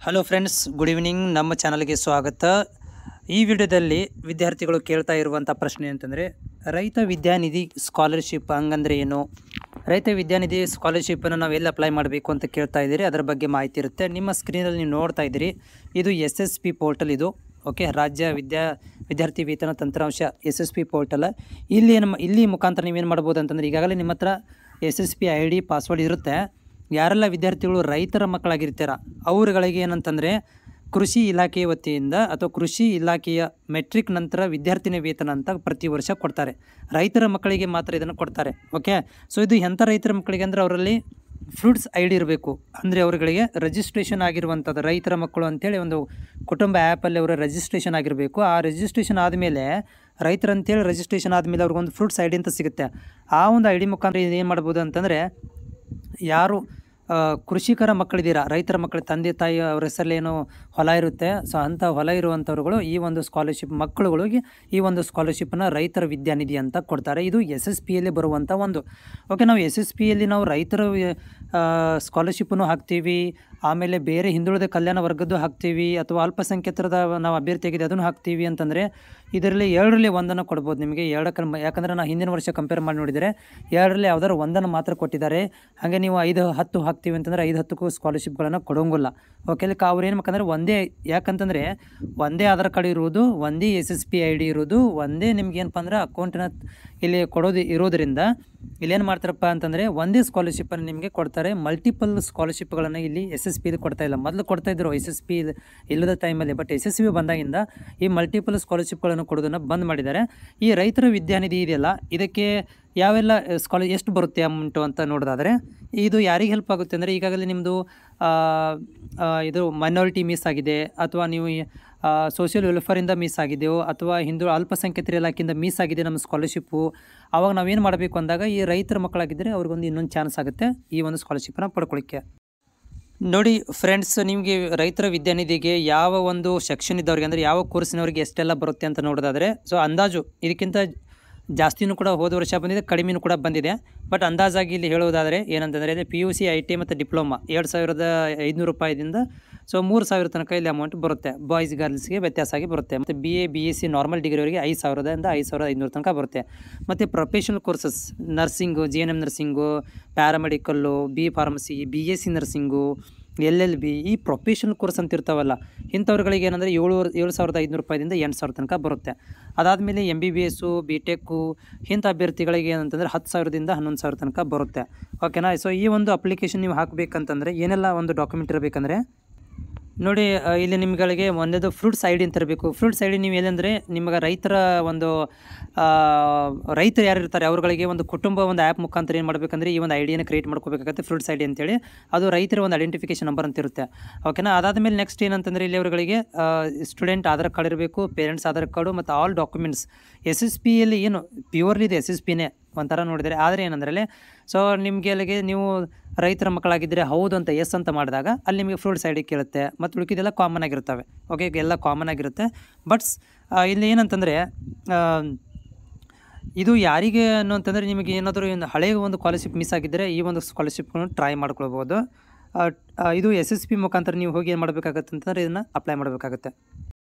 Hello friends, good evening. ನಮ್ಮ ಚಾನಲ್ಗೆ ಸ್ವಾಗತ. ಈ ವಿಡಿಯೋದಲ್ಲಿ ವಿದ್ಯಾರ್ಥಿಗಳು ಕೇಳ್ತಾ ಇರುವಂಥ ಪ್ರಶ್ನೆ ಅಂತಂದರೆ, ರೈತ ವಿದ್ಯಾನಿಧಿ ಸ್ಕಾಲರ್ಶಿಪ್ ಹಂಗಂದ್ರೆ ಏನು, ರೈತ ವಿದ್ಯಾನಿಧಿ ಸ್ಕಾಲರ್ಶಿಪ್ಪನ್ನು ನಾವು ಎಲ್ಲಿ ಅಪ್ಲೈ ಮಾಡಬೇಕು ಅಂತ ಕೇಳ್ತಾ ಇದ್ದೀರಿ. ಅದರ ಬಗ್ಗೆ ಮಾಹಿತಿ ಇರುತ್ತೆ. ನಿಮ್ಮ ಸ್ಕ್ರೀನಲ್ಲಿ ನೀವು ನೋಡ್ತಾ ಇದ್ದೀರಿ, ಇದು SSP ಪೋರ್ಟಲ್. ಇದು ಓಕೆ, ರಾಜ್ಯ ವಿದ್ಯಾರ್ಥಿ ವೇತನ ತಂತ್ರಾಂಶ SSP ಪೋರ್ಟಲ್. ಇಲ್ಲಿ ಮುಖಾಂತರ ನೀವೇನು ಮಾಡ್ಬೋದು ಅಂತಂದರೆ, ಈಗಾಗಲೇ ನಿಮ್ಮ ಹತ್ರ SSP ID ಪಾಸ್ವರ್ಡ್ ಇರುತ್ತೆ. ಯಾರೆಲ್ಲ ವಿದ್ಯಾರ್ಥಿಗಳು ರೈತರ ಮಕ್ಕಳಾಗಿರ್ತಾರ ಅವರುಗಳಿಗೆ ಏನಂತಂದರೆ, ಕೃಷಿ ಇಲಾಖೆಯ ವತಿಯಿಂದ ಅಥವಾ ಕೃಷಿ ಇಲಾಖೆಯ ಮೆಟ್ರಿಕ್ ನಂತರ ವಿದ್ಯಾರ್ಥಿನಿ ವೇತನ ಅಂತ ಪ್ರತಿ ವರ್ಷ ಕೊಡ್ತಾರೆ. ರೈತರ ಮಕ್ಕಳಿಗೆ ಮಾತ್ರ ಇದನ್ನು ಕೊಡ್ತಾರೆ. ಓಕೆ, ಸೊ ಇದು ಎಂಥ ರೈತರ ಮಕ್ಕಳಿಗೆ ಅಂದರೆ, ಅವರಲ್ಲಿ ಫ್ರೂಟ್ಸ್ ID ಇರಬೇಕು. ಅಂದರೆ ಅವರುಗಳಿಗೆ ರಿಜಿಸ್ಟ್ರೇಷನ್ ಆಗಿರುವಂಥದ್ದು ರೈತರ ಮಕ್ಕಳು ಅಂತೇಳಿ ಒಂದು ಕುಟುಂಬ ಆ್ಯಪಲ್ಲಿ ಅವರ ರಿಜಿಸ್ಟ್ರೇಷನ್ ಆಗಿರಬೇಕು. ಆ ರಿಜಿಸ್ಟ್ರೇಷನ್ ಆದಮೇಲೆ ರೈತರಂತೇಳಿ ರಿಜಿಸ್ಟ್ರೇಷನ್ ಆದಮೇಲೆ ಅವ್ರಿಗೊಂದು ಫ್ರೂಟ್ಸ್ ID ಅಂತ ಸಿಗುತ್ತೆ. ಆ ಒಂದು ID ಮುಖಾಂತರ ಏನು ಮಾಡ್ಬೋದು ಅಂತಂದರೆ, ಯಾರು ಕೃಷಿಕರ ಮಕ್ಕಳಿದ್ದೀರಾ, ರೈತರ ಮಕ್ಕಳ ತಂದೆ ತಾಯಿ ಅವ್ರ ಹೆಸರಲ್ಲೇನು ಹೊಲ ಇರುತ್ತೆ, ಸೊ ಅಂಥ ಹೊಲ ಇರುವಂಥವ್ರುಗಳು ಈ ಒಂದು ಸ್ಕಾಲರ್ಶಿಪ್ ಮಕ್ಕಳುಗಳಿಗೆ ಈ ಒಂದು ಸ್ಕಾಲರ್ಶಿಪ್ಪನ್ನು ರೈತರ ವಿದ್ಯಾನಿಧಿ ಅಂತ ಕೊಡ್ತಾರೆ. ಇದು SSPಯಲ್ಲಿ ಬರುವಂಥ ಒಂದು. ಓಕೆ, ನಾವು SSPಯಲ್ಲಿ ನಾವು ರೈತರ ಸ್ಕಾಲರ್ಶಿಪ್ಪನ್ನು ಹಾಕ್ತೀವಿ, ಆಮೇಲೆ ಬೇರೆ ಹಿಂದುಳಿದ ಕಲ್ಯಾಣ ವರ್ಗದ್ದು ಹಾಕ್ತೀವಿ, ಅಥವಾ ಅಲ್ಪಸಂಖ್ಯಾತರದ ನಾವು ಅಭ್ಯರ್ಥಿಯಾಗಿದೆ ಅದನ್ನು ಹಾಕ್ತೀವಿ ಅಂತಂದರೆ, ಇದರಲ್ಲಿ 2ರಲ್ಲಿ ಒಂದನ್ನು ಕೊಡ್ಬೋದು ನಿಮಗೆ. ಯಾಕಂದರೆ ನಾನು ಹಿಂದಿನ ವರ್ಷ ಕಂಪೇರ್ ಮಾಡಿ ನೋಡಿದರೆ 2ರಲ್ಲಿ ಯಾವ್ದಾದ್ರು ಒಂದನ್ನು ಮಾತ್ರ ಕೊಟ್ಟಿದ್ದಾರೆ. ಹಾಗೆ ನೀವು 5-10 ಹಾಕ್ತೀವಿ ಅಂತಂದರೆ 5-10ಕ್ಕೂ ಸ್ಕಾಲರ್ಶಿಪ್ಗಳನ್ನು ಕೊಡೋಂಗಿಲ್ಲ. ಓಕೆ, ಇಲ್ಲಿ ಅವ್ರು ಏನು ಬೇಕಂದ್ರೆ ಒಂದೇ, ಯಾಕಂತಂದರೆ ಒಂದೇ ಆಧಾರ್ ಕಾರ್ಡ್ ಇರುವುದು, ಒಂದೇ SSP ID ಇರೋದು, ಒಂದೇ ನಿಮ್ಗೆ ಏನಪ್ಪ ಅಂದ್ರೆ ಅಕೌಂಟನ್ನ ಇಲ್ಲಿ ಕೊಡೋದು ಇರೋದರಿಂದ ಇಲ್ಲೇನು ಮಾಡ್ತಾರಪ್ಪ ಅಂತಂದರೆ, ಒಂದೇ ಸ್ಕಾಲರ್ಶಿಪ್ಪನ್ನು ನಿಮಗೆ ಕೊಡ್ತಾರೆ. ಮಲ್ಟಿಪಲ್ ಸ್ಕಾಲರ್ಶಿಪ್ಗಳನ್ನು ಇಲ್ಲಿ SSPಲಿ ಕೊಡ್ತಾ ಇಲ್ಲ. ಮೊದಲು ಕೊಡ್ತಾಯಿದ್ರು SSP ಇಲ್ಲದ ಟೈಮಲ್ಲಿ, ಬಟ್ SSP ಬಂದಾಗಿಂದ ಈ ಮಲ್ಟಿಪಲ್ ಸ್ಕಾಲರ್ಶಿಪ್ಗಳನ್ನು ಕೊಡೋದನ್ನು ಬಂದ್ ಮಾಡಿದ್ದಾರೆ. ಈ ರೈತರ ವಿದ್ಯಾನಿಧಿ ಇದೆಯಲ್ಲ, ಇದಕ್ಕೆ ಯಾವೆಲ್ಲ ಎಷ್ಟು ಬರುತ್ತೆ ಅಮೌಂಟು ಅಂತ ನೋಡೋದಾದರೆ, ಇದು ಯಾರಿಗೆ ಹೆಲ್ಪ್ ಆಗುತ್ತೆ ಅಂದರೆ, ಈಗಾಗಲೇ ನಿಮ್ಮದು ಇದು ಮೈನಾರಿಟಿ ಮಿಸ್ ಆಗಿದೆ, ಅಥವಾ ನೀವು ಸೋಷಿಯಲ್ ವೆಲ್ಫೇರಿಂದ ಮಿಸ್ ಆಗಿದೆಯೋ, ಅಥವಾ ಅಲ್ಪಸಂಖ್ಯಾತರ ಇಲಾಖೆಯಿಂದ ಮಿಸ್ ಆಗಿದೆ ನಮ್ಮ ಸ್ಕಾಲರ್ಶಿಪ್ಪು, ಆವಾಗ ನಾವೇನು ಮಾಡಬೇಕು ಅಂದಾಗ, ಈ ರೈತರ ಮಕ್ಕಳಾಗಿದ್ದರೆ ಅವ್ರಿಗೊಂದು ಇನ್ನೊಂದು ಚಾನ್ಸ್ ಆಗುತ್ತೆ ಈ ಒಂದು ಸ್ಕಾಲರ್ಶಿಪ್ಪನ್ನು ಪಡ್ಕೊಳ್ಳಿಕ್ಕೆ. ನೋಡಿ ಫ್ರೆಂಡ್ಸ್, ನಿಮಗೆ ರೈತರ ವಿದ್ಯಾನಿಧಿಗೆ ಯಾವ ಒಂದು ಸೆಕ್ಷನ್ ಇದ್ದವ್ರಿಗೆ ಅಂದರೆ ಯಾವ ಕೋರ್ಸಿನವ್ರಿಗೆ ಎಷ್ಟೆಲ್ಲ ಬರುತ್ತೆ ಅಂತ ನೋಡೋದಾದರೆ, ಸೊ ಅಂದಾಜು ಇದಕ್ಕಿಂತ ಜಾಸ್ತಿನೂ ಕೂಡ ಹೋದ ವರ್ಷ ಬಂದಿದೆ, ಕಡಿಮೆನೂ ಕೂಡ ಬಂದಿದೆ. ಬಟ್ ಅಂದಾಜಾಗಿ ಇಲ್ಲಿ ಹೇಳೋದಾದರೆ ಏನಂತಂದರೆ, PUC IT ಮತ್ತು ಡಿಪ್ಲೊಮಾ 2500 ರೂಪಾಯಿದಿಂದ ಸೊ 3000 ತನಕ ಇಲ್ಲಿ ಅಮೌಂಟ್ ಬರುತ್ತೆ. ಬಾಯ್ಸ್ ಗರ್ಲ್ಸ್ಗೆ ವ್ಯತ್ಯಾಸ ಆಗಿ ಬರುತ್ತೆ. ಮತ್ತು BA BSc ನಾರ್ಮಲ್ ಡಿಗ್ರಿಯವರಿಗೆ 5000ದಿಂದ 5500 ತನಕ ಬರುತ್ತೆ. ಮತ್ತು professional courses, nursing, GNM nursing, paramedical, BE pharmacy, BSc nursing, LLB, ಈ ಪ್ರೊಫೆಷನಲ್ ಕೋರ್ಸ್ ಅಂತ ಇರ್ತಾವಲ್ಲ, ಇಂಥವ್ರುಗಳಿಗೆ ಏನಂದರೆ 7500 ರೂಪಾಯಿದಿಂದ 8000 ತನಕ ಬರುತ್ತೆ. ಅದಾದಮೇಲೆ MBBS, BTech ಇಂಥ ಅಭ್ಯರ್ಥಿಗಳಿಗೆ ಏನಂತಂದರೆ 10,000ದಿಂದ 11,000 ತನಕ ಬರುತ್ತೆ. ಓಕೆನಾ. ಸೊ ಈ ಒಂದು ಅಪ್ಲಿಕೇಶನ್ ನೀವು ಹಾಕಬೇಕಂತಂದರೆ ಏನೆಲ್ಲ ಒಂದು ಡಾಕ್ಯುಮೆಂಟ್ ಇರಬೇಕಂದ್ರೆ, ನೋಡಿ ಇಲ್ಲಿ ನಿಮ್ಗಳಿಗೆ ಒಂದೇದು ಫ್ರೂಟ್ಸ್ ID ಅಂತ ಇರಬೇಕು. ಫ್ರೂಟ್ಸ್ ID ನೀವು ಎಲ್ಲಂದರೆ ನಿಮಗೆ ರೈತರ ಒಂದು ರೈತರು ಯಾರು ಇರ್ತಾರೆ ಅವ್ರುಗಳಿಗೆ ಒಂದು ಕುಟುಂಬ ಒಂದು ಆ್ಯಪ್ ಮುಖಾಂತರ ಏನು ಮಾಡಬೇಕಂದ್ರೆ, ಈ ಒಂದು ಐಡಿಯನ್ನು ಕ್ರಿಯೇಟ್ ಮಾಡ್ಕೋಬೇಕಾಗುತ್ತೆ. ಫ್ರೂಟ್ಸ್ ID ಅಂತೇಳಿ ಅದು ರೈತರ ಒಂದು ಐಡೆಂಟಿಫಿಕೇಷನ್ ನಂಬರ್ ಅಂತ ಇರುತ್ತೆ. ಓಕೆನಾ. ಅದಾದಮೇಲೆ ನೆಕ್ಸ್ಟ್ ಏನಂತಂದರೆ, ಇಲ್ಲಿ ಅವರುಗಳಿಗೆ ಸ್ಟೂಡೆಂಟ್ ಆಧಾರ್ ಕಾರ್ಡ್ ಇರಬೇಕು, ಪೇರೆಂಟ್ಸ್ ಆಧಾರ್ ಕಾರ್ಡು ಮತ್ತು ಆಲ್ ಡಾಕ್ಯುಮೆಂಟ್ಸ್. SSPಯಲ್ಲಿ ಏನು ಪ್ಯೂರ್ಲಿ ಇದೆ, SSPನೇ ಒಂಥರ ನೋಡಿದರೆ. ಆದರೆ ಏನಂದರೆ, ಸೊ ನಿಮಗೆ ಅಲ್ಲಿಗೆ ನೀವು ರೈತರ ಮಕ್ಕಳಾಗಿದ್ದರೆ ಹೌದು ಅಂತ ಎಸ್ ಅಂತ ಮಾಡಿದಾಗ ಅಲ್ಲಿ ನಿಮಗೆ ಫ್ರೂಟ್ಸ್ ID ಕೇಳುತ್ತೆ. ಮತ್ತು ಉಳಿಕಿದೆಲ್ಲ ಕಾಮನ್ ಆಗಿರ್ತವೆ. ಓಕೆ, ಎಲ್ಲ ಕಾಮನ್ ಆಗಿರುತ್ತೆ. ಬಟ್ಸ್ ಇಲ್ಲಿ ಏನಂತಂದರೆ, ಇದು ಯಾರಿಗೆ ಅನ್ನೋಂತಂದರೆ, ನಿಮಗೆ ಏನಾದರೂ ಹಳೆಯ ಒಂದು ಸ್ಕಾಲರ್ಶಿಪ್ ಮಿಸ್ ಆಗಿದ್ದರೆ ಈ ಒಂದು ಸ್ಕಾಲರ್ಶಿಪ್ಗಳನ್ನು ಟ್ರೈ ಮಾಡ್ಕೊಳ್ಬೋದು. ಇದು SSP ಮುಖಾಂತರ ನೀವು ಹೋಗಿ ಏನು ಮಾಡಬೇಕಾಗತ್ತೆ ಅಂತಂದರೆ ಇದನ್ನು ಅಪ್ಲೈ ಮಾಡಬೇಕಾಗತ್ತೆ.